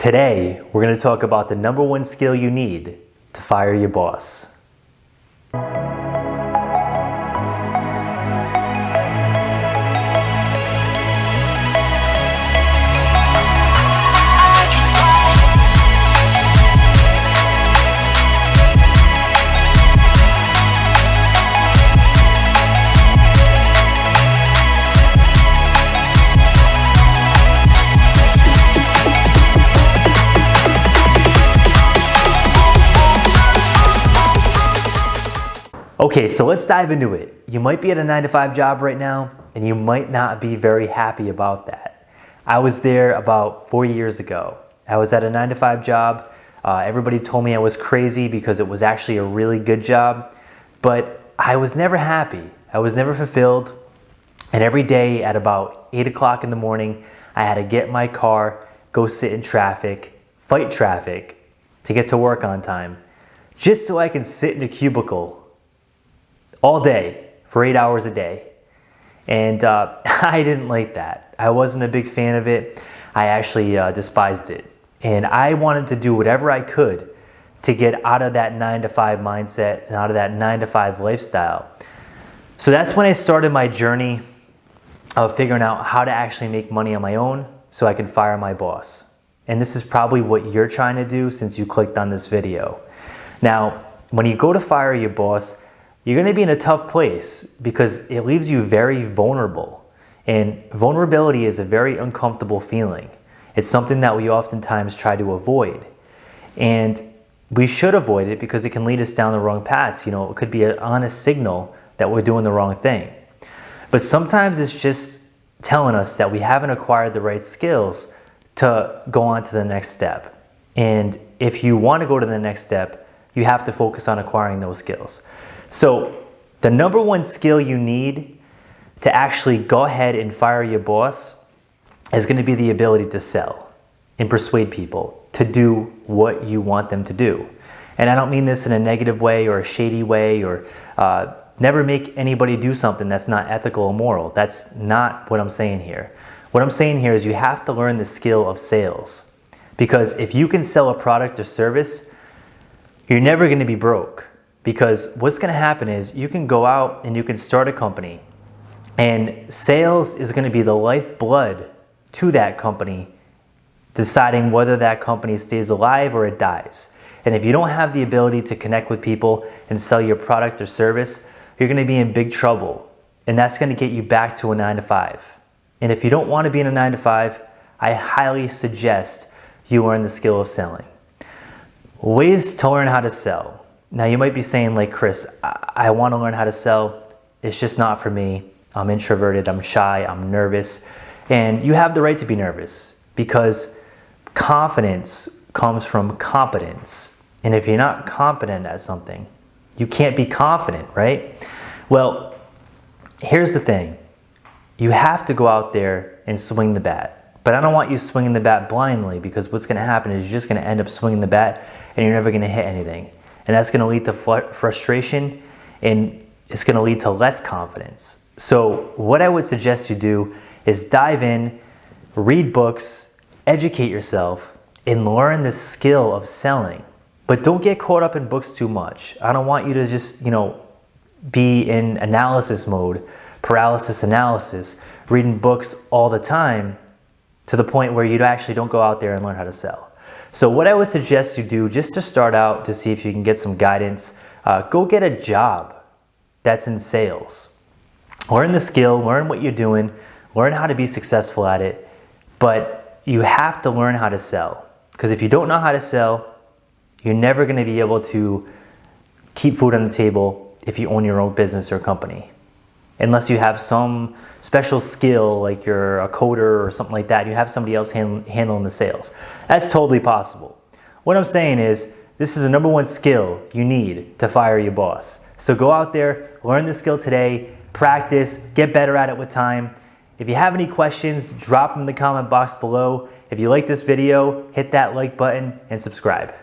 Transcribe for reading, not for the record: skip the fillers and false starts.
Today, we're going to talk about the number one skill you need to fire your boss. Okay, so let's dive into it. You might be at a 9-to-5 job right now, and you might not be very happy about that. I was there about 4 years ago. I was at a 9-to-5 job. Everybody told me I was crazy because it was actually a really good job, but I was never happy. I was never fulfilled, and every day at about 8 o'clock in the morning, I had to get in my car, go sit in traffic, fight traffic to get to work on time, just so I can sit in a cubicle all day for 8 hours a day. And I didn't like that. I wasn't a big fan of it. I actually despised it. And I wanted to do whatever I could to get out of that 9-to-5 mindset and out of that 9-to-5 lifestyle. So that's when I started my journey of figuring out how to actually make money on my own so I can fire my boss. And this is probably what you're trying to do since you clicked on this video. Now, when you go to fire your boss, you're going to be in a tough place because it leaves you very vulnerable. And vulnerability is a very uncomfortable feeling. It's something that we oftentimes try to avoid. And we should avoid it because it can lead us down the wrong paths. You know, it could be an honest signal that we're doing the wrong thing. But sometimes it's just telling us that we haven't acquired the right skills to go on to the next step. And if you want to go to the next step, you have to focus on acquiring those skills. So the number one skill you need to actually go ahead and fire your boss is going to be the ability to sell and persuade people to do what you want them to do. And I don't mean this in a negative way or a shady way or never make anybody do something that's not ethical or moral. That's not what I'm saying here. What I'm saying here is you have to learn the skill of sales. Because if you can sell a product or service, you're never going to be broke. Because what's going to happen is you can go out and you can start a company, and sales is going to be the lifeblood to that company, deciding whether that company stays alive or it dies. And if you don't have the ability to connect with people and sell your product or service, you're going to be in big trouble. And that's going to get you back to a 9-to-5. And if you don't want to be in a 9-to-5, I highly suggest you learn the skill of selling. Ways to learn how to sell. Now you might be saying, like, Chris, I want to learn how to sell. It's just not for me. I'm introverted, I'm shy, I'm nervous. And you have the right to be nervous because confidence comes from competence. And if you're not competent at something, you can't be confident, right? Well, here's the thing. You have to go out there and swing the bat. But I don't want you swinging the bat blindly, because what's going to happen is you're just going to end up swinging the bat and you're never going to hit anything. And that's going to lead to frustration, and it's going to lead to less confidence. So what I would suggest you do is dive in, read books, educate yourself, and learn the skill of selling. But don't get caught up in books too much. I don't want you to just, be in analysis mode, paralysis analysis, reading books all the time to the point where you actually don't go out there and learn how to sell. So what I would suggest you do, just to start out to see if you can get some guidance, go get a job that's in sales. Learn the skill, learn what you're doing, learn how to be successful at it, but you have to learn how to sell. Because if you don't know how to sell, you're never going to be able to keep food on the table if you own your own business or company. Unless you have some special skill, like you're a coder or something like that, you have somebody else handling the sales. That's totally possible. What I'm saying is, this is the number one skill you need to fire your boss. So go out there, learn the skill today, practice, get better at it with time. If you have any questions, drop them in the comment box below. If you like this video, hit that like button and subscribe.